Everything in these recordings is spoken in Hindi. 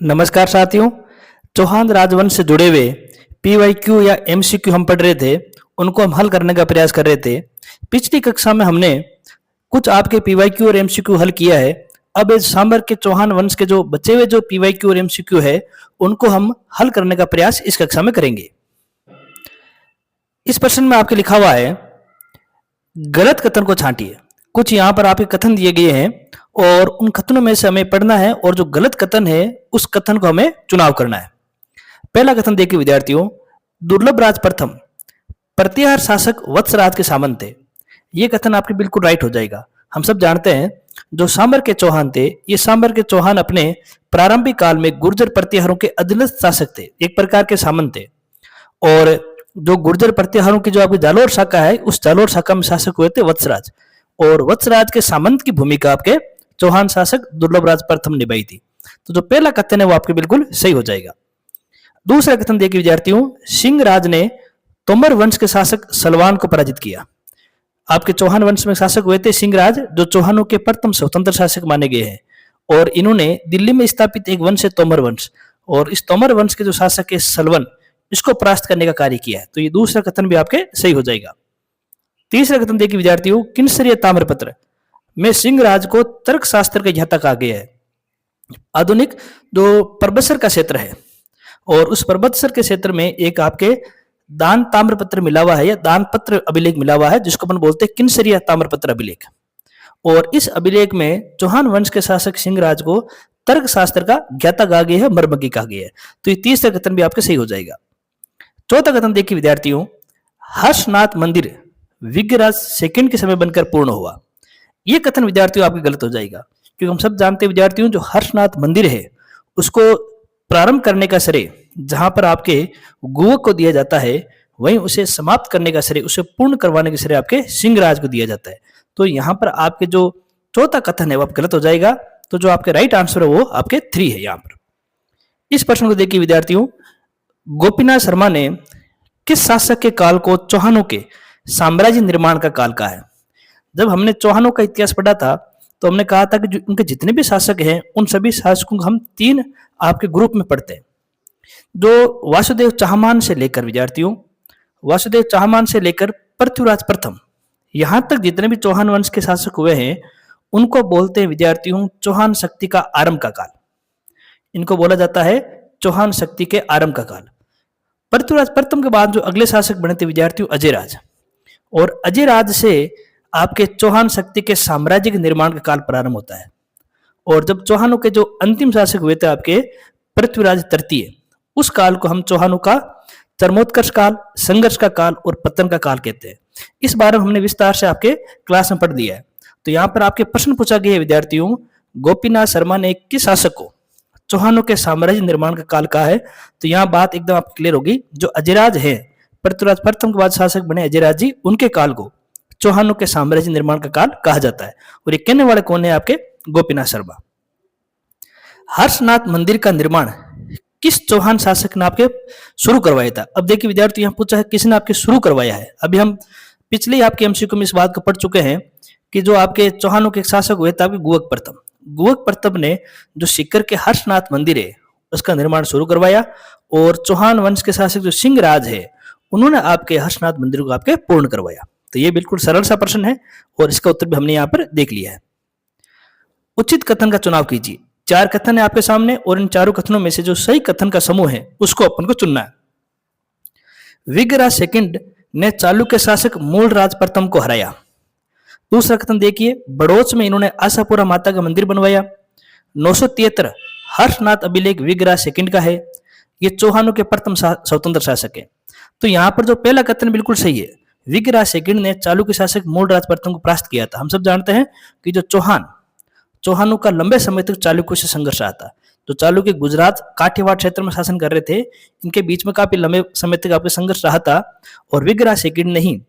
नमस्कार साथियों। चौहान राजवंश से जुड़े हुए पीवाईक्यू या एमसीक्यू हम पढ़ रहे थे, उनको हम हल करने का प्रयास कर रहे थे। पिछली कक्षा में हमने कुछ आपके पीवाईक्यू और एमसीक्यू हल किया है। अब इस सांबर के चौहान वंश के जो बचे हुए जो पीवाईक्यू और एमसीक्यू है, उनको हम हल करने का प्रयास इस कक्षा में करेंगे। इस प्रश्न में आपके लिखा हुआ है, गलत कथन को छांटिए। कुछ यहाँ पर आपके कथन दिए गए हैं और उन कथनों में से हमें पढ़ना है और जो गलत कथन है उस कथन को हमें चुनाव करना है। पहला कथन देखिए विद्यार्थियों, दुर्लभ राज प्रथम प्रतिहार शासक वत्सराज के सामंत थे। ये कथन आपके बिल्कुल राइट हो जाएगा। हम सब जानते हैं जो सांबर के चौहान थे, ये सांबर के चौहान अपने प्रारंभिक काल में गुर्जर प्रतिहारों के अधीनस्थ शासक थे, एक प्रकार के सामंत थे। और जो गुर्जर प्रतिहारों की जो आपकी जालोर शाखा है, उस जालोर शाखा में शासक हुए थे वत्सराज, और वत्सराज के सामंत की भूमिका आपके चौहान शासक दुर्लभ राज प्रथम निभाई थी। तो जो पहला कथन है वो आपके बिल्कुल सही हो जाएगा। दूसरा कथन देखिए विद्यार्थियों, सिंह राज ने तोमर वंश के शासक सलवान को पराजित किया। आपके चौहान वंश में शासक हुए थे सिंहराज, जो चौहानों के प्रथम स्वतंत्र शासक माने गए हैं। और इन्होंने दिल्ली में स्थापित एक वंश है तोमर वंश, और इस तोमर वंश के जो शासक है सलवन, इसको परास्त करने का कार्य किया है। तो ये दूसरा कथन भी आपके सही हो जाएगा। तीसरा कथन देखिए विद्यार्थियों, किन्सरिय ताम्रपत्र में सिंहराज को तर्क शास्त्र का ज्ञाता कहा गया है। आधुनिक जो परबसर का क्षेत्र है, और उस परबतसर के क्षेत्र में एक आपके दान ताम्रपत्र मिला हुआ है या दान पत्र अभिलेख मिला हुआ है, जिसको अपन बोलते हैं किन्सरिया ताम्रपत्र अभिलेख। और इस अभिलेख में चौहान वंश के शासक सिंहराज को तर्क शास्त्र का ज्ञाता कहा गया है, मर्मज्ञ कहा गया है। तो ये तीसरा कथन भी आपके सही हो जाएगा। चौथा कथन देखिए विद्यार्थियों, हर्षनाथ मंदिर विग्रहराज सेकंड के समय बनकर पूर्ण हुआ। ये कथन विद्यार्थियों आपके गलत हो जाएगा, क्योंकि हम सब जानते हैं विद्यार्थियों, जो हर्षनाथ मंदिर है उसको प्रारंभ करने का श्रेय जहां पर आपके गुवक को दिया जाता है, वहीं उसे समाप्त करने का श्रेय, उसे पूर्ण करवाने का श्रेय आपके सिंहराज को दिया जाता है। तो यहां पर आपके जो चौथा कथन है वो गलत हो जाएगा। तो जो आपके राइट आंसर है वो आपके 3 है यहां पर। इस प्रश्न को देखिए विद्यार्थियों, गोपीनाथ शर्मा ने किस शासक के काल को चौहानों के साम्राज्य निर्माण का काल कहा है? जब हमने चौहानों का इतिहास पढ़ा था तो हमने कहा था कि उनके जितने भी शासक हैं, उन सभी शासकों को हम 3 आपके ग्रुप में पढ़ते हैं। जो वासुदेव चाहमान से लेकर विद्यार्थियों, वासुदेव चाहमान से लेकर पृथ्वीराज प्रथम, यहां तक जितने भी चौहान वंश के शासक हुए हैं, उनको बोलते हैं विद्यार्थियों चौहान शक्ति का आरंभ का काल। इनको बोला जाता है चौहान शक्ति के आरंभ का काल। पृथ्वीराज प्रथम के बाद जो अगले शासक बने थे विद्यार्थियों अजयराज, और अजयराज से आपके चौहान शक्ति के साम्राज्य के निर्माण का काल प्रारंभ होता है। और जब चौहानों के जो अंतिम शासक हुए थे आपके पृथ्वीराज तृतीय, उस काल को हम चौहानों का चरमोत्कर्ष काल, संघर्ष का काल और पतन का काल कहते हैं। इस बारे में हमने विस्तार से आपके क्लास में पढ़ दिया है। तो यहाँ पर आपके प्रश्न पूछा गया है विद्यार्थियों, गोपीनाथ शर्मा ने किस शासक को चौहानों के साम्राज्य निर्माण का काल कहा है? तो यहाँ बात एकदम आपकी क्लियर होगी। जो अजयराज है, पृथ्वीराज प्रथम के बाद शासक बने अजयराज जी, उनके काल को चौहानों के साम्राज्य निर्माण का काल कहा जाता है। और ये कहने वाले कौन है? आपके गोपीनाथ शर्मा। हर्षनाथ मंदिर का निर्माण किस चौहान शासक ने आपके शुरू करवाया था? अब देखिए विद्यार्थी, यहाँ पूछा है किसने आपके शुरू करवाया है। अभी हम पिछले आपके एमसीक्यू में इस बात को पढ़ चुके हैं कि जो आपके चौहानों के शासक हुए थे आपके गुवक प्रथम, गुवक प्रथम ने जो सीकर के हर्षनाथ मंदिर है उसका निर्माण शुरू करवाया, और चौहान वंश के शासक जो सिंहराज है, उन्होंने आपके हर्षनाथ मंदिर को आपके पूर्ण करवाया। तो ये बिल्कुल सरल सा प्रश्न है और इसका उत्तर भी हमने यहाँ पर देख लिया है। उचित कथन का चुनाव कीजिए। 4 कथन है आपके सामने, और इन चारों कथनों में से जो सही कथन का समूह है उसको अपन को चुनना है। विग्रहराज सेकंड ने चालुक्य शासक मूलराज प्रथम को हराया। दूसरा कथन देखिए, बड़ोच में इन्होंने आशापुरा माता का मंदिर बनवाया। 973 हर्षनाथ अभिलेख विग्रहराज सेकंड का है। ये चौहानों के प्रथम स्वतंत्र शासक है। तो यहाँ पर जो पहला कथन बिल्कुल सही है, विग्रहराज सेकंड ने चालुक्य शासक मूलराज प्रथम को परास्त किया था। हम सब जानते हैं कि जो चौहानों का लंबे समय तक चालुक्यों से संघर्ष रहा था। जो चालुक्य गुजरात काठियावाड़ क्षेत्र में शासन कर रहे थे, इनके बीच में काफी लंबे समय तक आपके संघर्ष रहा था। और विग्रहराज सेकंड ने ही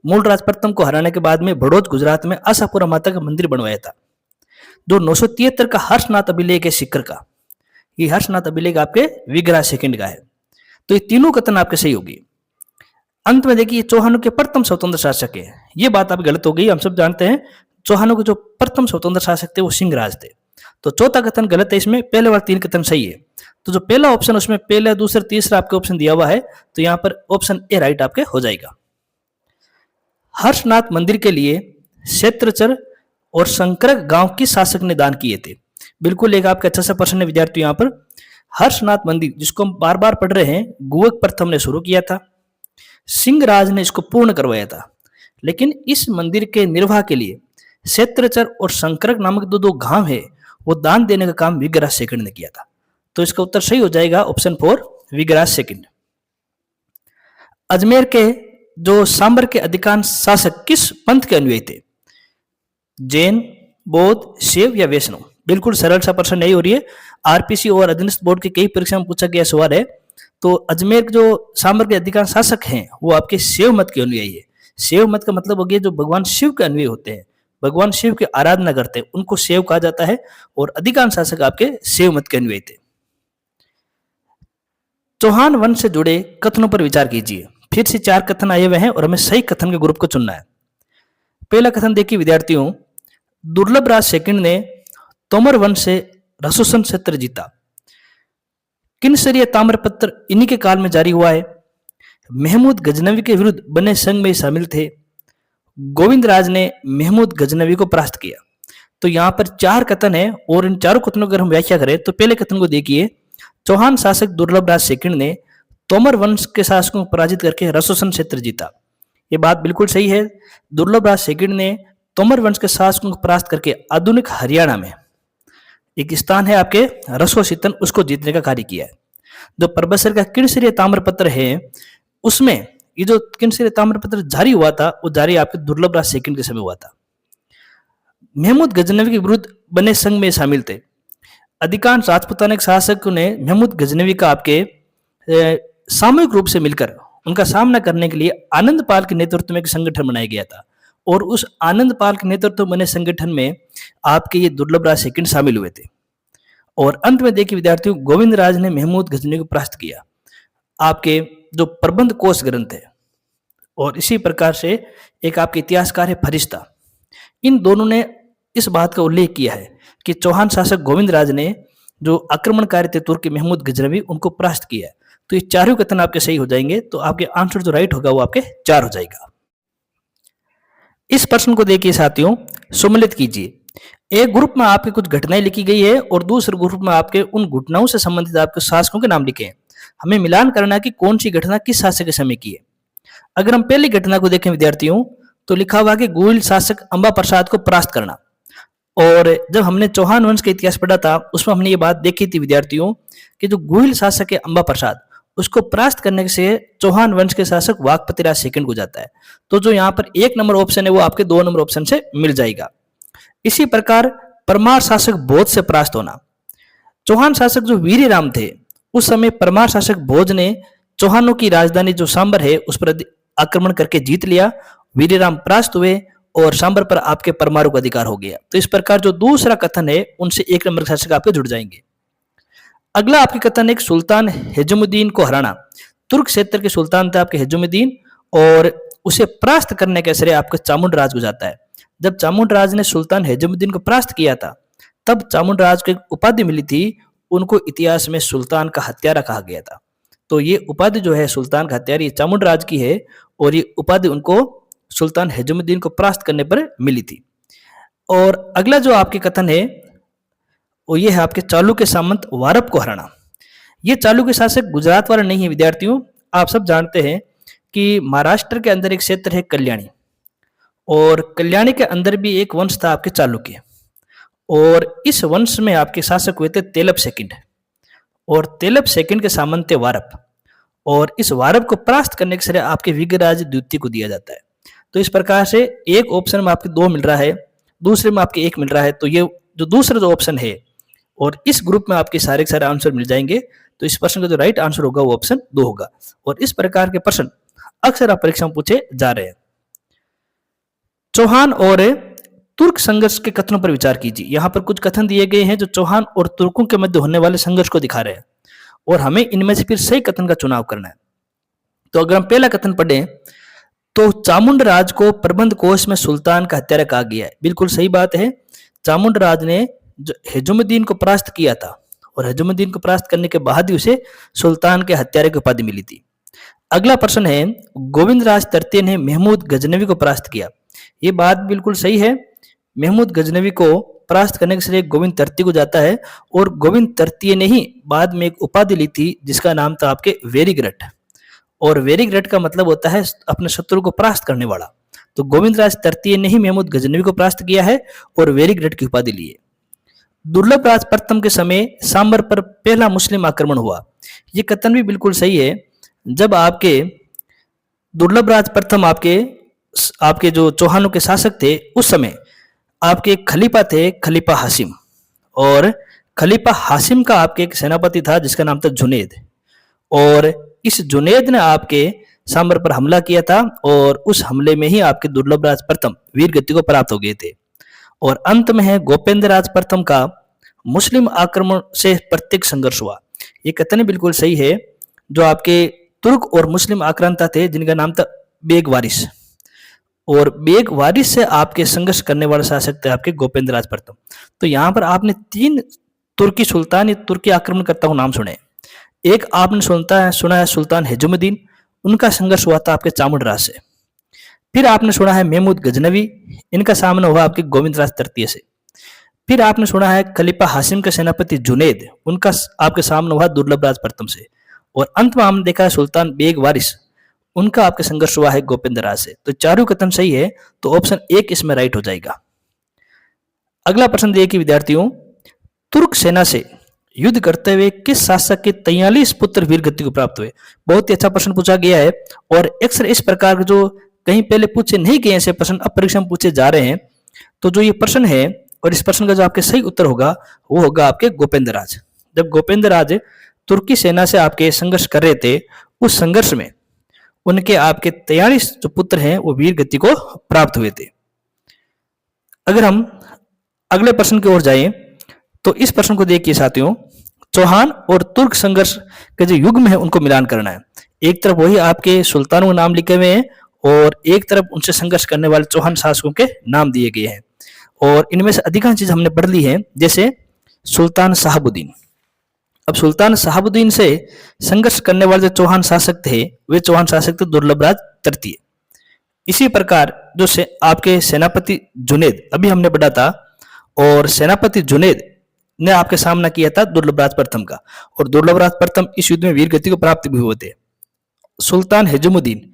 मूलराज प्रथम को हराने के बाद में भड़ोच गुजरात में आशापुरा माता का मंदिर बनवाया था। जो 973 का हर्षनाथ अभिलेख है सीकर का, ये हर्षनाथ अभिलेख आपके विग्रहराज सेकंड का है। तो ये तीनों कथन आपके सही होगी। अंत में देखिए, चौहानों के प्रथम स्वतंत्र शासक है, ये बात आप गलत हो गई। हम सब जानते हैं चौहानों के जो प्रथम स्वतंत्र शासक थे वो सिंहराज थे। तो चौथा कथन गलत है, इसमें पहले वाले 3 कथन सही है। तो जो पहला ऑप्शन उसमें पहला, दूसरा, तीसरा आपके ऑप्शन दिया हुआ है, तो यहाँ पर ऑप्शन ए राइट आपके हो जाएगा। हर्षनाथ मंदिर के लिए क्षेत्रचर और संकरक गांव किस शासक ने दान किए थे? बिल्कुल एक आपका अच्छा सा प्रश्न है विद्यार्थी। यहाँ पर हर्षनाथ मंदिर जिसको हम बार बार पढ़ रहे हैं, गुवक प्रथम ने शुरू किया था, सिंहराज ने इसको पूर्ण करवाया था, लेकिन इस मंदिर के निर्वाह के लिए क्षेत्रचर और संकरक नामक दो गांव है, वो दान देने का काम विग्रह सेकंड ने किया था। तो इसका उत्तर सही हो जाएगा ऑप्शन 4 विग्रह सेकंड। अजमेर के जो सांबर के अधिकांश शासक किस पंथ के अनुयायी थे? जैन, बौद्ध, शैव या वैष्णव? बिल्कुल सरल सा प्रश्न नहीं हो रही है, आरपीसी और अधीनस्थ बोर्ड की कई परीक्षा में पूछा गया सवाल है। तो अजमेर के जो सांबर के अधिकांश शासक हैं वो आपके शैव मत के अनुयायी है। शैव मत का मतलब हो गया जो भगवान शिव के अनुयायी होते हैं, भगवान शिव की आराधना करते हैं, उनको शैव कहा जाता है, और अधिकांश शासक आपके शैव मत के अनुयायी थे। चौहान वंश से जुड़े कथनों पर विचार कीजिए। फिर से 4 कथन आए हुए हैं और हमें सही कथन के ग्रुप को चुनना है। पहला कथन देखिए विद्यार्थियों, दुर्लभ राज सेकंड ने तोमर वंश से रसोसन क्षेत्र जीता। किनसरिया ताम्रपत्र इन्हीं के काल में जारी हुआ है। महमूद गजनवी के विरुद्ध बने संघ में शामिल थे। गोविंद राज ने महमूद गजनवी को परास्त किया। तो यहाँ पर 4 कथन है और इन चारों कथनों की अगर हम व्याख्या करें तो पहले कथन को देखिए, चौहान शासक दुर्लभ राज सेकंड ने तोमर वंश के शासकों को पराजित करके रसोसन क्षेत्र जीता। ये बात बिल्कुल सही है। दुर्लभ राज सेकंड ने तोमर वंश के शासकों को परास्त करके आधुनिक हरियाणा में एक स्थान है आपके रसोसीतन, उसको जीतने का कार्य किया है। जो परबसर का किनसरिया ताम्रपत्र है, उसमें ये जो किनसरिया ताम्रपत्र जारी हुआ था वो जारी आपके दुर्लभ राज सेकंड के समय हुआ था। महमूद गजनवी के विरुद्ध बने संघ में शामिल थे। अधिकांश राजपूताना शासकों ने महमूद गजनवी का आपके सामूहिक रूप से मिलकर उनका सामना करने के लिए आनंदपाल के नेतृत्व में एक संगठन बनाया गया था, और उस आनंदपाल के नेतृत्व बने संगठन में आपके ये दुर्लभ राज सेकंड शामिल हुए थे। और अंत में देखिए विद्यार्थियों, गोविंद राज ने महमूद गजनवी को परास्त किया, आपके जो प्रबंध कोश ग्रंथ है। और इसी प्रकार से एक आपके इतिहासकार है फरिश्ता, इन दोनों ने इस बात का उल्लेख किया है कि चौहान शासक गोविंद राज ने जो आक्रमणकारी थे तुर्की महमूद गजनवी, उनको परास्त किया है। तो ये चारों कथन आपके सही हो जाएंगे, तो आपके आंसर जो राइट होगा वो आपके 4 हो जाएगा। इस प्रश्न को देखिए साथियों, सम्मिलित कीजिए। एक ग्रुप में आपके कुछ घटनाएं लिखी गई है और दूसरे ग्रुप में आपके उन घटनाओं से संबंधित आपके शासकों के नाम लिखे हैं। हमें मिलान करना है कि कौन सी घटना किस शासक के समय की है। अगर हम पहली घटना को देखें विद्यार्थियों, तो लिखा हुआ कि गोविल शासक अंबा प्रसाद को परास्त करना। और जब हमने चौहान वंश का इतिहास पढ़ा था उसमें हमने ये बात देखी थी विद्यार्थियों कि जो गोविल शासक है अंबा प्रसाद, उसको परास्त करने से चौहान वंश के शासक वाकपति राज सेकंड को जाता है। तो जो यहाँ पर 1 नंबर ऑप्शन है वो आपके 2 नंबर ऑप्शन से मिल जाएगा। इसी प्रकार परमार शासक भोज से परास्त होना। चौहान शासक जो वीरराम थे, उस समय परमार शासक भोज ने चौहानों की राजधानी जो सांबर है उस पर आक्रमण करके जीत लिया। वीरराम परास्त हुए और सांबर पर आपके परमारों का अधिकार हो गया। तो इस प्रकार जो दूसरा कथन है उनसे 1 नंबर शासक आपके जुड़ जाएंगे। अगला आपके कथन एक सुल्तान हेजुमुद्दीन को हराना। तुर्क क्षेत्र के सुल्तान थे आपके हेजुमुद्दीन, और उसे परास्त करने का श्रेय आपके चामुंड राज को जाता है। जब चामुंड राज ने सुल्तान हेजुमुद्दीन को परास्त किया था तब चामुंड राज को एक उपाधि मिली थी, उनको इतिहास में सुल्तान का हत्यारा कहा गया था। तो ये उपाधि जो है सुल्तान का हत्यारा, ये चामुंड राज की है, और ये उपाधि उनको सुल्तान हेजुमुद्दीन को परास्त करने पर मिली थी। और अगला जो आपके कथन है वो ये है आपके चालुक्य सामंत वारप को हराना। ये चालुक्य शासक गुजरात वाला नहीं है विद्यार्थियों। आप सब जानते हैं कि महाराष्ट्र के अंदर एक क्षेत्र है कल्याणी, और कल्याणी के अंदर भी एक वंश था आपके चालुक्य, और इस वंश में आपके शासक हुए थे तेलप सेकंड, और तेलप सेकंड के सामंत थे वारप, और इस वारप को परास्त करने के श्रेय आपके विग्रहराज द्वितीय को दिया जाता है। तो इस प्रकार से एक ऑप्शन में आपके 2 मिल रहा है, दूसरे में आपके 1 मिल रहा है। तो ये जो दूसरा जो ऑप्शन है और इस ग्रुप में आपके सारे आंसर मिल जाएंगे। तो इस प्रश्न का जो राइट आंसर होगा वो ऑप्शन 2 होगा। और इस प्रकार के प्रश्न अक्सर आप परीक्षा में पूछे जा रहे हैं। चौहान और तुर्क संघर्ष के कथनों पर विचार कीजिए। यहाँ पर कुछ कथन दिए गए हैं जो चौहान और तुर्कों के मध्य होने वाले संघर्ष को दिखा रहे हैं, और हमें इनमें से फिर सही कथन का चुनाव करना है। तो अगर हम पहला कथन पढ़ें तो चामुंड राज को प्रबंध कोश में सुल्तान का हत्यारा कहा गया है। बिल्कुल सही बात है। चामुंड राज ने जो हेजुमुद्दीन को परास्त किया था, और हेजुमुद्दीन को परास्त करने के बाद ही उसे सुल्तान के हत्यारे की उपाधि मिली थी। अगला प्रश्न है, गोविंदराज तृतीय ने महमूद गजनवी को परास्त किया। ये बात बिल्कुल सही है। महमूद गजनवी को परास्त करने के श्रेय गोविंद तृतीय को जाता है, और गोविंद तृतीय ने ही बाद में एक उपाधि ली थी जिसका नाम था आपके वेरीग्रट, और वेरीग्रट का मतलब होता है अपने शत्रु को परास्त करने वाला। तो गोविंदराज तृतीय ने ही महमूद गजनवी को परास्त किया है और वेरीग्रट की उपाधि ली है। दुर्लभ राज प्रथम के समय सांबर पर पहला मुस्लिम आक्रमण हुआ। ये कथन भी बिल्कुल सही है। जब आपके दुर्लभ राज प्रथम आपके आपके जो चौहानों के शासक थे, उस समय आपके एक खलीफा थे, खलीफा हासिम, और खलीफा हासिम का आपके एक सेनापति था जिसका नाम था जुनेद, और इस जुनेद ने आपके सांबर पर हमला किया था, और उस हमले में ही आपके दुर्लभ राज प्रथम वीर गति को प्राप्त हो गए थे। और अंत में है गोपेंद्र राज प्रथम का मुस्लिम आक्रमण से प्रत्येक संघर्ष हुआ। ये कथन बिल्कुल सही है। जो आपके तुर्क और मुस्लिम आक्रांता थे जिनका नाम था बेग वारिस, और बेग वारिस से आपके संघर्ष करने वाले शासक थे आपके गोपेंद्र राज प्रथम। तो यहाँ पर आपने 3 तुर्की सुल्तान या तुर्की आक्रमणकर्ता को नाम सुने। एक आपने सुना है सुल्तान हेजुमुद्दीन, उनका संघर्ष हुआ था आपके चामुंडराज से। फिर आपने सुना है महमूद गजनवी, इनका सामना हुआ आपके गोविंदराज तृतीय से। फिर आपने सुना है खलीफा हासिम के सेनापति जुनेद, उनका आपके सामना हुआ दुर्लभ राज प्रथम से। और अंत में हमने देखा है सुल्तान बेग वारिस, उनका आपके संघर्ष हुआ है गोपेंद्र राज से। तो चारों कथन सही है, तो ऑप्शन 1 इसमें राइट हो जाएगा। अगला प्रश्न देखिए कि विद्यार्थियों, तुर्क सेना से युद्ध करते हुए किस शासक के 43 पुत्र वीर गति को प्राप्त हुए? बहुत ही अच्छा प्रश्न पूछा गया है, और अक्सर इस प्रकार के जो कहीं पहले पूछे नहीं गए ऐसे प्रश्न अब परीक्षा में पूछे जा रहे हैं। तो जो ये प्रश्न है, और इस प्रश्न का जो आपके सही उत्तर होगा वो होगा आपके गोपेंद्र राज। जब गोपेंद्र राज तुर्की सेना से आपके संघर्ष कर रहे थे, उस संघर्ष में उनके आपके 43 जो पुत्र हैं वो वीर गति को प्राप्त हुए थे। अगर हम अगले प्रश्न की ओर जाएं, तो इस प्रश्न को देखिए साथियों, चौहान और तुर्क संघर्ष के जो युग्म है उनको मिलान करना है। एक तरफ वही आपके सुल्तानों के नाम लिखे हुए हैं, और एक तरफ उनसे संघर्ष करने वाले चौहान शासकों के नाम दिए गए हैं, और इनमें से अधिकांश चीज हमने पढ़ ली है। जैसे सुल्तान शाहबुद्दीन, अब सुल्तान शाहबुद्दीन से संघर्ष करने वाले जो चौहान शासक थे वे चौहान शासक थे दुर्लभ राज तृतीय। इसी प्रकार जो आपके सेनापति जुनेद अभी हमने पढ़ा था, और सेनापति जुनेद ने आपके सामना किया था दुर्लभ राज प्रथम का, और दुर्लभ राज प्रथम इस युद्ध में वीर गति को प्राप्त भी हुए थे। सुल्तान हेजुमुद्दीन,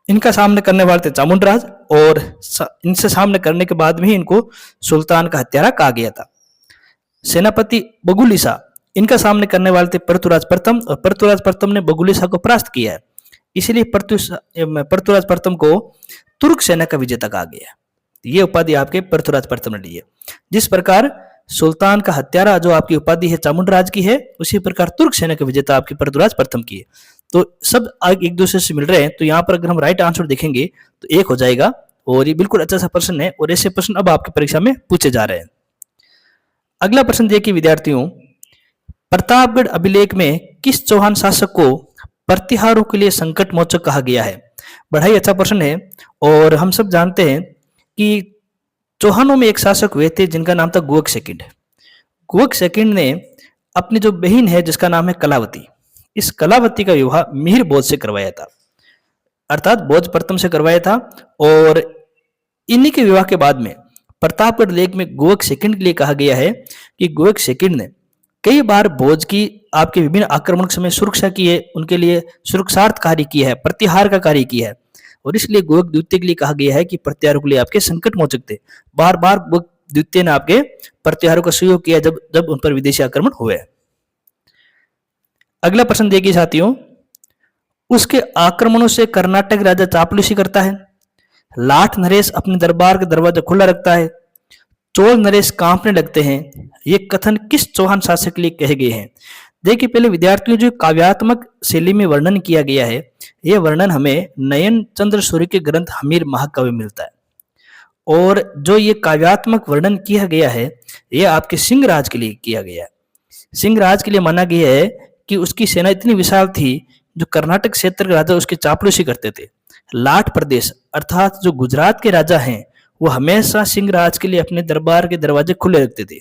इनका सामना करने वाले थे चामुंडराज, और इनसे सामना करने के बाद भी इनको सुल्तान का हत्यारा कहा गया था। सेनापति बगुलिसा, इनका सामना करने वाले थे पृथ्वीराज प्रथम, और पृथ्वीराज प्रथम ने बगुलिसा को परास्त किया है, इसलिए पृथ्वीराज प्रथम को तुर्क सेना का विजेता कहा गया। ये उपाधि आपके पृथ्वीराज प्रथम ने ली है। जिस प्रकार सुल्तान का हत्यारा जो आपकी उपाधि है चामुंडराज की है, उसी प्रकार तुर्क सेना का विजेता आपकी पृथ्वीराज प्रथम की है। तो सब एक दूसरे से मिल रहे हैं। तो यहाँ पर अगर हम राइट आंसर देखेंगे तो 1 हो जाएगा, और ये बिल्कुल अच्छा सा प्रश्न है, और ऐसे प्रश्न अब आपकी परीक्षा में पूछे जा रहे हैं। अगला प्रश्न देखिए विद्यार्थियों, प्रतापगढ़ अभिलेख में किस चौहान शासक को प्रतिहारों के लिए संकट मोचक कहा गया है? बड़ा ही अच्छा प्रश्न है, और हम सब जानते हैं कि चौहानों में एक शासक हुए थे जिनका नाम था गुहक सेकंड। गुहक सेकंड ने अपनी जो बहन है जिसका नाम है कलावती, इस कलावती का विवाह मिहिर भोज से करवाया था, अर्थात भोज प्रथम से करवाया था। और इन्हीं के विवाह के बाद में प्रतापगढ़ लेख में गुहक सेकंड के लिए कहा गया है कि गुहक सेकंड ने कई बार भोज की आपके विभिन्न आक्रमण के समय सुरक्षा की है, उनके लिए सुरक्षार्थ कार्य किया है, प्रतिहार का कार्य किया है, और इसलिए गुहक द्वितीय के लिए कहा गया है कि प्रतिहारों के लिए आपके संकट मोचक थे। बार बार गुहक द्वितीय ने आपके प्रतिहारों का सहयोग किया जब जब उन पर विदेशी आक्रमण हुए। अगला प्रश्न देखिए साथियों, उसके आक्रमणों से कर्नाटक राजा चापलूसी करता है, लाठ नरेश अपने दरबार का दरवाजा खुला रखता है, चोल नरेश कांपने लगते हैं, ये कथन किस चौहान शासक के लिए कहे गए हैं? देखिए पहले विद्यार्थियों, जो काव्यात्मक शैली में वर्णन किया गया है, यह वर्णन हमें नयन चंद्र सूर्य के ग्रंथ हमीर महाकाव्य में मिलता है। और जो ये काव्यात्मक वर्णन किया गया है, यह आपके सिंह राज के लिए किया गया है। सिंह राज के लिए माना गया है कि उसकी सेना इतनी विशाल थी, जो कर्नाटक क्षेत्र के राजा उसकी चापलूसी करते थे। लाट प्रदेश अर्थात जो गुजरात के राजा हैं, वो हमेशा सिंह राज के लिए अपने दरबार के दरवाजे खुले रखते थे।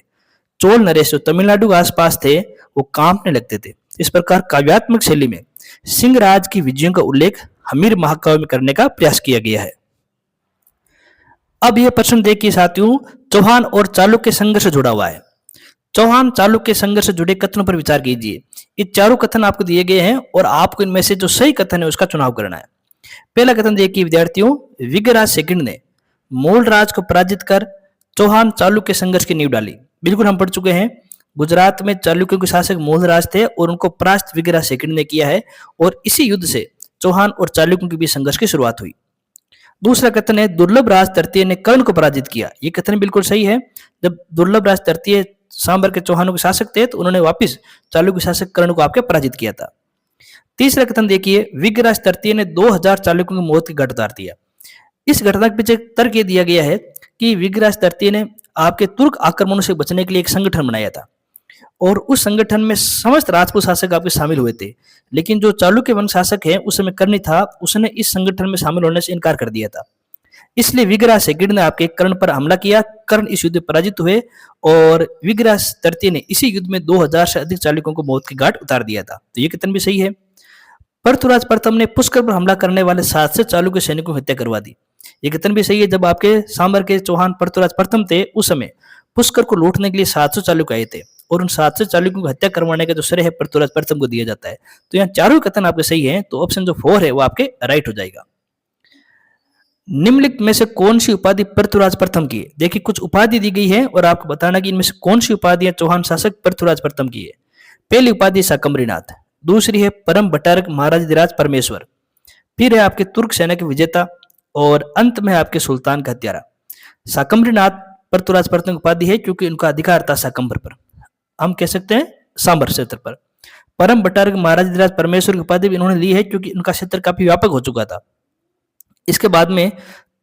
चोल नरेश जो तमिलनाडु के आसपास थे वो कांपने लगते थे। इस प्रकार काव्यात्मक शैली में सिंहराज की विजयों का उल्लेख हमीर महाकाव्य में करने का प्रयास किया गया है। अब यह प्रश्न देखिए साथियों, चौहान और चालुक्य संघर्ष से जुड़ा हुआ है। चौहान चालुक्य संघर्ष से जुड़े कथनों पर विचार कीजिए। ये चारों कथन आपको दिए गए हैं और आपको इनमें से जो सही कथन है उसका चुनाव करना है। पहला कथन देखिए विद्यार्थियों, विग्रहराज सेकंड ने मूलराज को पराजित कर चौहान चालुक्य संघर्ष की नींव डाली। बिल्कुल हम पढ़ चुके हैं, गुजरात में चालुक्य के शासक मूलराज थे और उनको परास्त विग्रहराज सेकंड ने किया है और इसी युद्ध से चौहान और चालुक्यों के बीच संघर्ष की शुरुआत हुई। दूसरा कथन है, दुर्लभ राज तृतीय ने कर्ण को पराजित किया। ये कथन बिल्कुल सही है। जब दुर्लभ राज तृतीय सांबर के चौहानों के शासक थे तो उन्होंने वापिस चालुक्य शासक कर्ण को आपके पराजित किया था। तीसरा कथन देखिए, विग्रहराज तृतीय ने 2000 चालुक्यों की मौत की घाट उतार दिया। इस घटना के पीछे तर्क ये दिया गया है कि विग्रहराज तृतीय ने आपके तुर्क आक्रमणों से बचने के लिए एक संगठन बनाया था और उस संगठन में समस्त राजपूत शासक आपके शामिल हुए थे, लेकिन जो चालुक्य वंश शासक है उस समय कर्णी था, उसने इस संगठन में शामिल होने से इनकार कर दिया था। इसलिए विग्रहराज सेकंड ने आपके कर्ण पर हमला किया। कर्ण इस युद्ध में पराजित हुए और विग्रहराज तृतीय ने इसी युद्ध में 2000 से अधिक चालुक्यों को मौत की घाट उतार दिया था। तो ये कथन भी सही है। पृथ्वीराज प्रथम ने पुष्कर पर हमला करने वाले 7 से चालुक्य सैनिकों की हत्या करवा दी। ये कथन भी सही है। जब आपके सांबर के चौहान पृथ्वीराज प्रथम थे उस समय पुष्कर को लूटने के लिए 700 चालुक्य आए थे और उन 700 चालुक्यों की हत्या करवाने का जो श्रेय है पृथ्वीराज प्रथम को दिया जाता है। तो यहाँ चारों कथन आपके सही हैं, तो ऑप्शन जो 4 है वो आपके राइट हो जाएगा। निम्नलिखित में से कौन सी उपाधि पृथ्वीराज प्रथम की है? देखिए कुछ उपाधि दी गई है और आपको बताना कि इनमें से कौन सी उपाधि चौहान शासक पृथ्वीराज प्रथम की है। पहली उपाधि शाकंभरीनाथ, दूसरी है परम भट्टारक महाराजाधिराज परमेश्वर, फिर है आपके तुर्क सेना के विजेता और अंत में आपके सुल्तान का हत्यारा। शाकंभरीनाथ पृथ्वीराज प्रथम की उपाधि है क्योंकि उनका अधिकार था शाकंभर पर, हम कह सकते हैं सांबर क्षेत्र पर। परम भट्टारक महाराजाधिराज परमेश्वर की उपाधि भी इन्होंने ली है क्योंकि उनका क्षेत्र काफी व्यापक हो चुका था। इसके बाद में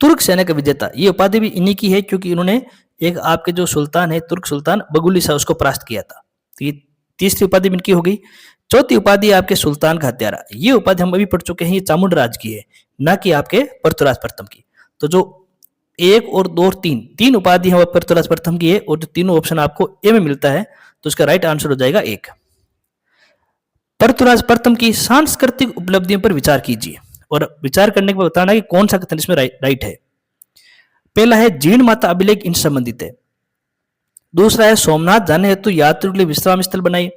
तुर्क सेना का विजेता, ये उपाधि भी इन्हीं की है क्योंकि इन्होंने एक आपके जो सुल्तान है तुर्क सुल्तान बगुली शाह उसको परास्त किया था। तो ये तीसरी उपाधि इनकी हो गई। चौथी उपाधि आपके सुल्तान का हत्यारा, ये उपाधि हम अभी पढ़ चुके हैं, ये चामुंड राज की है, ना कि आपके पृथ्वीराज प्रथम की। तो जो 1 और 2 और 3 उपाधि है वो पृथ्वीराज प्रथम की है और जो तीनों ऑप्शन आपको ए में मिलता है तो इसका राइट आंसर हो जाएगा 1। पृथ्वीराज प्रथम की सांस्कृतिक उपलब्धियों पर विचार कीजिए और विचार करने के बाद बताना कि कौन सा कथन इसमें राइट है। पहला है जीर्ण माता अभिलेख इनसे संबंधित है। दूसरा है सोमनाथ जाने हेतु यात्रियों के लिए विश्राम स्थल बनाए।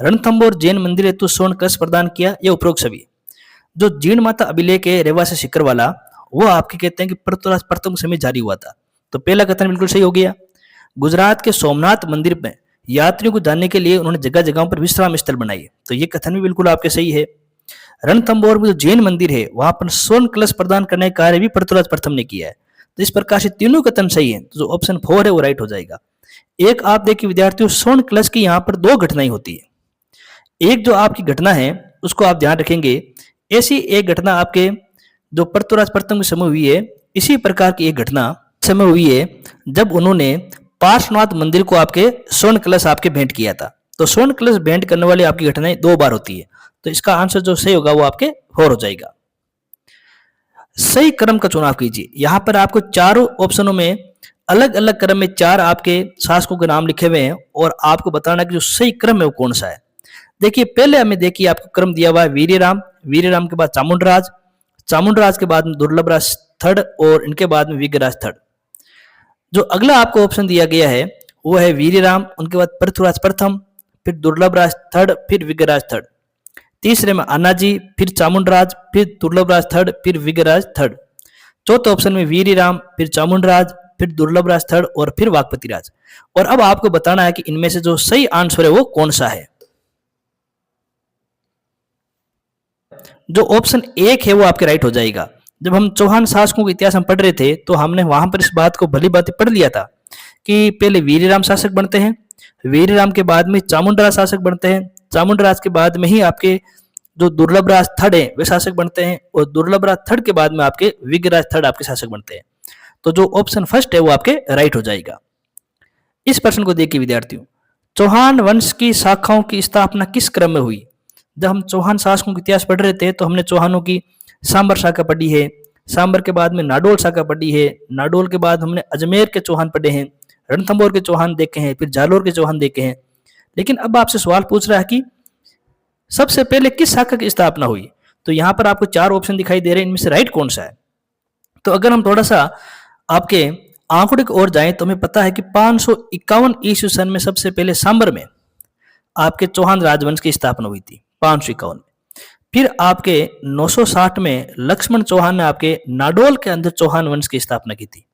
रणथंभौर जैन मंदिर हेतु स्वर्ण कलश प्रदान किया। यह उपरोक्त सभी। जो जीर्ण माता अभिलेख है रेवा से शिखर वाला, वो आपके कहते हैं कि पृथ्वीराज प्रथम के समय जारी हुआ था। तो पहला कथन बिल्कुल सही हो गया। गुजरात के सोमनाथ मंदिर में यात्रियों को जाने के लिए उन्होंने जगह जगहों पर विश्राम स्थल बनाए, तो ये कथन भी बिल्कुल आपके सही है। रणथंभौर में जो जैन मंदिर है वहां पर स्वर्ण कलश प्रदान करने का कार्य भी पृथ्वीराज प्रथम ने किया है। तो इस प्रकार से तीनों कथन सही है, तो जो ऑप्शन 4 है वो राइट हो जाएगा। एक आप देखिए विद्यार्थियों, स्वर्ण कलश की यहाँ पर 2 घटनाएं होती है। एक जो आपकी घटना है उसको आप ध्यान रखेंगे, ऐसी एक घटना आपके जो पृथ्वीराज प्रथम के समय हुई है, इसी प्रकार की एक घटना समय हुई है जब उन्होंने पार्श्वनाथ मंदिर को आपके स्वर्ण कलश आपके भेंट किया था। तो स्वर्ण कलश भेंट करने वाली आपकी घटनाएं 2 बार होती है, तो इसका आंसर जो सही होगा वो आपके 4 हो जाएगा। सही क्रम का चुनाव कीजिए। यहां पर आपको चारों ऑप्शनों में अलग अलग क्रम में 4 आपके शासकों के नाम लिखे हुए हैं और आपको बताना कि जो सही क्रम है वो कौन सा है। देखिए पहले हमें देखिए आपको क्रम दिया हुआ है वीर्यराम, वीर्यराम के बाद चामुंडराज, चामुंडराज के बाद में दुर्लभराज थर्ड और इनके बाद में विग्रहराज थर्ड। जो अगला आपको ऑप्शन दिया गया है वो है वीर्यराम, उनके बाद पृथ्वीराज प्रथम, फिर दुर्लभराज थर्ड, फिर विग्रहराज थर्ड। तीसरे में अन्नाजी, फिर चामुंडराज, फिर दुर्लभराज थर्ड, फिर विग्रहराज थर्ड। चौथे ऑप्शन में वीर्यराम, फिर चामुंडराज, फिर दुर्लभराज थर्ड और फिर वाकपति राज। और अब आपको बताना है कि इनमें से जो सही आंसर है वो कौन सा है। जो ऑप्शन 1 है वो आपके राइट हो जाएगा। जब हम चौहान शासकों के इतिहास में पढ़ रहे थे तो हमने वहां पर इस बात को भली बात पढ़ लिया था कि पहले वीर्यराम शासक बनते हैं, वीर्यराम के बाद में चामुंडराज शासक बनते हैं, चामुंडराज के बाद में ही आपके जो दुर्लभराज थर्ड है वे शासक बनते हैं और दुर्लभराज थर्ड के बाद में आपके विग्रहराज थर्ड आपके शासक बनते हैं। तो जो ऑप्शन फर्स्ट है वो आपके राइट हो जाएगा। इस प्रश्न को देखिए विद्यार्थियों, चौहान वंश की शाखाओं की स्थापना किस क्रम में हुई? जब हम चौहान शासकों का इतिहास पढ़ रहे थे तो हमने चौहानों की सांबर शाखा पढ़ी है, सांबर के बाद में नाडोल शाखा पढ़ी है, नाडोल के बाद हमने अजमेर के चौहान पढ़े हैं, रणथंभौर के चौहान देखे हैं, फिर जालोर के चौहान देखे हैं। लेकिन अब आपसे सवाल पूछ रहा है कि सबसे पहले किस शाखा की स्थापना हुई। तो यहाँ पर आपको 4 ऑप्शन दिखाई दे रहे हैं, इनमें से राइट कौन सा है। तो अगर हम थोड़ा सा आपके आंकड़े की ओर जाएं तो हमें पता है कि 551 ईस्वी सन में सबसे पहले सांबर में आपके चौहान राजवंश की स्थापना हुई थी, 551 में। फिर आपके 960 में लक्ष्मण चौहान ने आपके नाडोल के अंदर चौहान वंश की स्थापना की थी।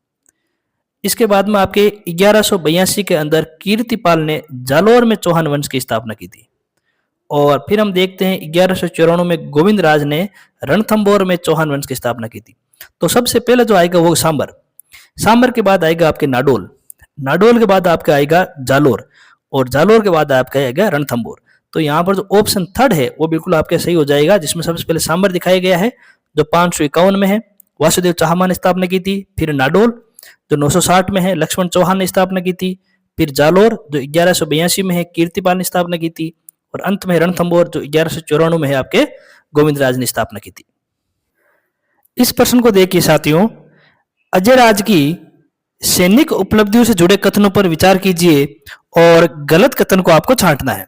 इसके बाद में आपके 1182 के अंदर कीर्तिपाल ने जालोर में चौहान वंश की स्थापना की थी। और फिर हम देखते हैं 1194 में गोविंद राज ने रणथंभौर में चौहान वंश की स्थापना की थी। तो सबसे पहले जो आएगा वो सांबर, सांबर के बाद आएगा आपके नाडोल, नाडोल के बाद आपका आएगा जालोर, और जालोर के बाद आपका आएगा रणथंभौर। तो यहाँ पर जो ऑप्शन थर्ड है वो बिल्कुल आपके सही हो जाएगा, जिसमें सबसे पहले सांबर दिखाया गया है जो 551 में है, वासुदेव चाहमा ने स्थापना की थी। फिर नाडोल जो 960 में है, लक्ष्मण चौहान ने स्थापना की थी। फिर जालोर जो 1182 में है, कीर्तिपाल ने स्थापना की थी। और अंत में रणथंभौर जो 1194 में है, आपके गोविंद राज ने स्थापना की थी। इस प्रश्न को देखिए साथियों, अजयराज की सैनिक उपलब्धियों से जुड़े कथनों पर विचार कीजिए और गलत कथन को आपको छांटना है।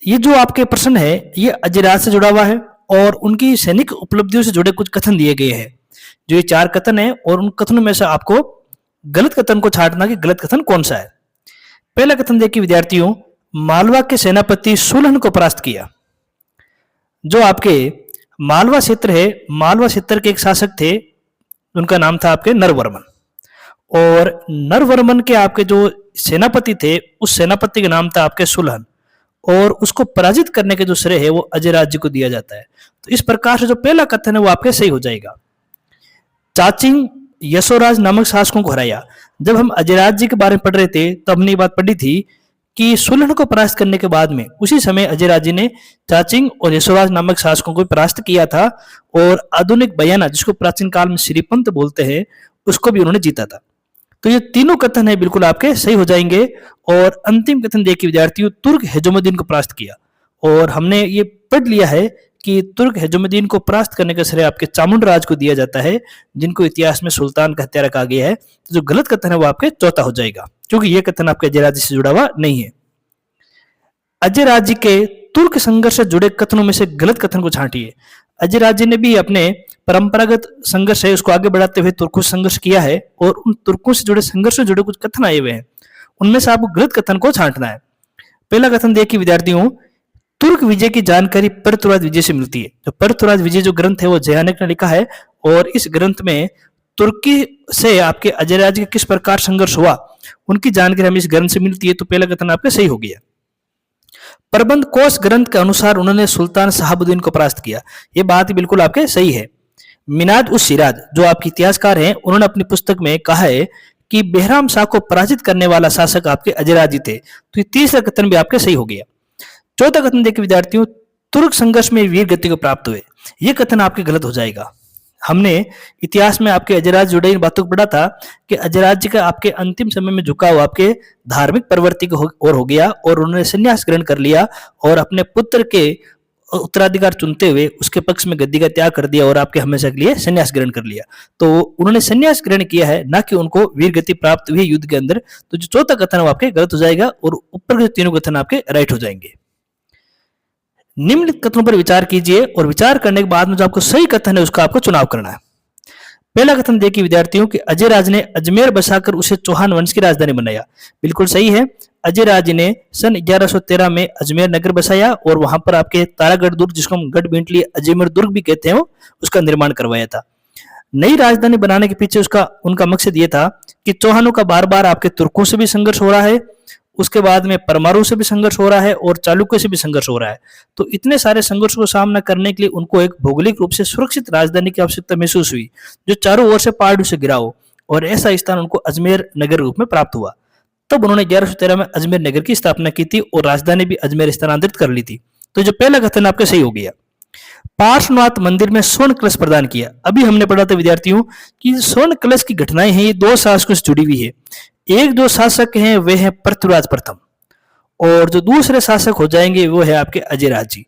ये जो आपके प्रश्न है ये अजयराज से जुड़ा हुआ है और उनकी सैनिक उपलब्धियों से जुड़े कुछ कथन दिए गए हैं। जो ये 4 कथन है और उन कथनों में से आपको गलत कथन को छांटना कि गलत कथन कौन सा है। पहला कथन देखिए विद्यार्थियों, मालवा के सेनापति सुलहन को परास्त किया। जो आपके मालवा क्षेत्र है, मालवा क्षेत्र के एक शासक थे, उनका नाम था आपके नरवर्मन। और नरवर्मन के आपके जो सेनापति थे उस सेनापति का नाम था आपके सुलहन, और उसको पराजित करने के जो श्रेय है वो अजयराज जी को दिया जाता है। तो इस प्रकार से जो पहला कथन है वो आपके सही हो जाएगा। चाचिंग यशोराज नामक शासकों को हराया। जब हम अजयराज जी के बारे में पढ़ रहे थे तब हमने ये बात पढ़ी थी कि सुलहन को परास्त करने के बाद में उसी समय अजयराज जी ने चाचिंग और यशोराज नामक शासकों को परास्त किया था, और आधुनिक बयाना जिसको प्राचीन काल में श्रीपंत बोलते हैं उसको भी उन्होंने जीता था। तो ये तीनों कथन है बिल्कुल आपके सही हो जाएंगे। और अंतिम कथन देखिए विद्यार्थियों, तुर्क हेजुमुद्दीन को परास्त किया। और हमने ये पढ़ लिया है कि तुर्क हेजुमुद्दीन को परास्त करने का श्रेय आपके चामुंड राज को दिया जाता है, जिनको इतिहास में सुल्तान का हत्यारा कहा गया है। तो जो गलत कथन है वो आपके चौथा हो जाएगा, क्योंकि ये कथन आपके अजयराज जी से जुड़ा हुआ नहीं है। अजयराज जी के तुर्क संघर्ष से जुड़े कथनों में से गलत कथन को छांटिए। अजयराज जी ने भी अपने परंपरागत संघर्ष है उसको आगे बढ़ाते हुए तुर्कों से संघर्ष किया है, और उन तुर्कों से जुड़े संघर्ष से जुड़े कुछ कथन आए हुए हैं, उनमें से आपको गलत कथन को छांटना है। पहला कथन देखिए विद्यार्थियों, तुर्क विजय की जानकारी पृथ्वीराज विजय से मिलती है। जो पृथ्वीराज विजय जो ग्रंथ है वो जयानक ने लिखा है, और इस ग्रंथ में तुर्की से आपके अजयराज का किस प्रकार संघर्ष हुआ उनकी जानकारी हमें इस ग्रंथ से मिलती है। तो पहला कथन आपका सही हो गया। प्रबंध कोश ग्रंथ के अनुसार उन्होंने सुल्तान शहाबुद्दीन को परास्त किया। ये बात बिल्कुल आपके सही है। मिनाज उस सिराज जो आपके इतिहासकार हैं उन्होंने अपनी पुस्तक में कहा है कि बेहराम शाह को पराजित करने वाला शासक आपके अजयराज जी थे। तो ये तीसरा कथन भी आपके सही हो गया। चौथा कथन देखिए विद्यार्थियों, तुर्क संघर्ष में वीर गति को प्राप्त हुए। ये कथन आपके गलत हो जाएगा। हमने इतिहास में आपके अजयराज जुड़े इन बातों को पढ़ा था कि अजयराज जी का आपके अंतिम समय में झुकाव आपके धार्मिक प्रवृत्ति की ओर हो गया, और उन्होंने संन्यास ग्रहण कर लिया और अपने पुत्र के उत्तराधिकार चुनते हुए उसके पक्ष में गद्दी का त्याग कर दिया और आपके हमेशा के लिए संन्यास ग्रहण कर लिया। तो उन्होंने संन्यास ग्रहण किया है, ना कि उनको वीर गति प्राप्त हुई युद्ध के अंदर। तो जो चौथा कथन है वो आपके गलत हो जाएगा, और ऊपर के तीनों कथन आपके राइट हो जाएंगे। निम्नलिखित कथनों पर विचार कीजिए और विचार करने के बाद में जो आपको सही कथन है उसका आपको चुनाव करना है। पहला कथन देखिए विद्यार्थियों कि अजयराज ने अजमेर बसाकर उसे चौहान वंश की राजधानी बनाया। बिल्कुल सही है। अजयराज ने सन 1113 में अजमेर नगर बसाया और वहां पर आपके तारागढ़ दुर्ग, जिसको हम गढ़ बेंटली अजमेर दुर्ग भी कहते हैं, उसका निर्माण करवाया था। नई राजधानी बनाने के पीछे उनका मकसद ये था कि चौहानों का बार बार आपके तुर्कों से भी संघर्ष हो रहा है, उसके बाद में परमाणु से भी संघर्ष हो रहा है और चालुक्य से भी संघर्ष हो रहा है। तो इतने सारे संघर्ष को सामना करने के लिए उनको एक भौगोलिक रूप से सुरक्षित राजधानी की आवश्यकता महसूस हुई, जो चारों ओर से पहाड़ों से घिरा हो, और ऐसा स्थान उनको अजमेर नगर रूप में प्राप्त हुआ। तब उन्होंने 1113 में अजमेर नगर की स्थापना की थी और राजधानी भी अजमेर स्थानांतरित कर ली थी। तो जो पहला कथन आपका सही हो गया। पार्श्वनाथ मंदिर में स्वर्ण कलश प्रदान किया। अभी हमने पढ़ा था विद्यार्थियों कि स्वर्ण कलश की घटनाएं हैं ये 2 शासकों से जुड़ी हुई है। एक जो शासक हैं वे हैं पृथ्वीराज प्रथम, और जो दूसरे शासक हो जाएंगे वो है आपके अजयराज जी।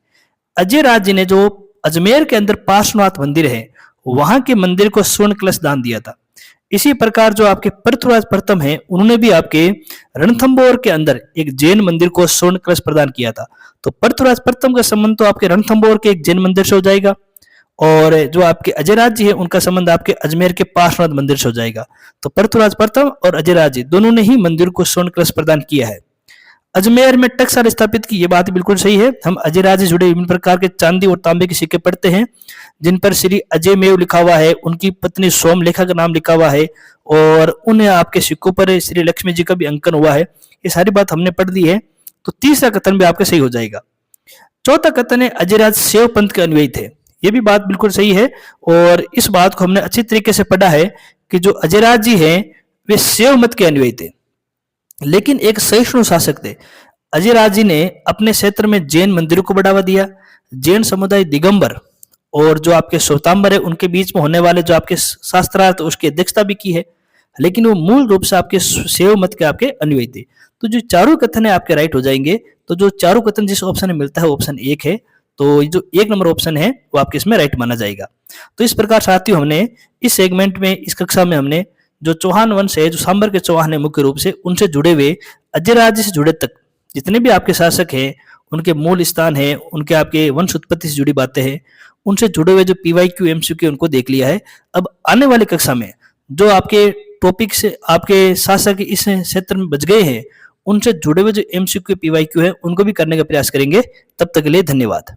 अजयराज जी ने जो अजमेर के अंदर पार्श्वनाथ मंदिर है वहां के मंदिर को स्वर्ण कलश दान दिया था। इसी प्रकार जो आपके पृथ्वीराज प्रथम है, उन्होंने भी आपके रणथंभौर के अंदर एक जैन मंदिर को स्वर्ण कलश प्रदान किया था। तो पृथ्वीराज प्रथम का संबंध तो आपके रणथंभौर के एक जैन मंदिर से हो जाएगा, और जो आपके अजयराज जी है उनका संबंध आपके अजमेर के पार्श्वनाथ मंदिर से हो जाएगा। तो पृथ्वीराज प्रथम और अजयराज जी दोनों ने ही मंदिर को स्वर्ण कलश प्रदान किया है। अजमेर में टकसाल स्थापित की, ये बात बिल्कुल सही है। हम अजयराज से जुड़े विभिन्न प्रकार के चांदी और तांबे के सिक्के पढ़ते हैं, जिन पर श्री अजय मेव लिखा हुआ है, उनकी पत्नी सोमलेखा का नाम लिखा हुआ है, और उन्हें आपके सिक्कों पर श्री लक्ष्मी जी का भी अंकन हुआ है। ये सारी बात हमने पढ़ दी है। तो तीसरा कथन भी आपका सही हो जाएगा। चौथा कथन है अजयराज शैव पंथ के अनुयायी थे। ये भी बात बिल्कुल सही है, और इस बात को हमने अच्छी तरीके से पढ़ा है कि जो अजयराज जी हैं वे शैव मत के अनुयायी थे, लेकिन एक सहिष्णु शासक थे। अजयराज जी ने अपने क्षेत्र में जैन मंदिरों को बढ़ावा दिया। जैन समुदाय दिगंबर और जो आपके श्वेतांबर है उनके बीच में होने वाले जो आपके शास्त्रार्थ उसकी अध्यक्षता भी की है, लेकिन वो मूल रूप से आपके शैव मत के आपके अनुयायी थे। तो जो चारों कथन है आपके राइट हो जाएंगे। तो जो चारों कथन जिस ऑप्शन में मिलता है ऑप्शन एक है, तो जो एक नंबर ऑप्शन है वो आपके इसमें राइट माना जाएगा। तो इस प्रकार साथियों हमने इस सेगमेंट में, इस कक्षा में हमने जो चौहान वंश है, जो सांबर के चौहान है मुख्य रूप से, उनसे जुड़े हुए अजयराज से जुड़े तक जितने भी आपके शासक हैं, उनके मूल स्थान है, उनके आपके वंश उत्पत्ति से जुड़ी बातें हैं, उनसे जुड़े हुए जो PYQ MCQ उनको देख लिया है। अब आने वाली कक्षा में जो आपके टॉपिक से आपके शासक इस क्षेत्र में बच गए हैं, उनसे जुड़े हुए जो MCQ PYQ है उनको भी करने का प्रयास करेंगे। तब तक के लिए धन्यवाद।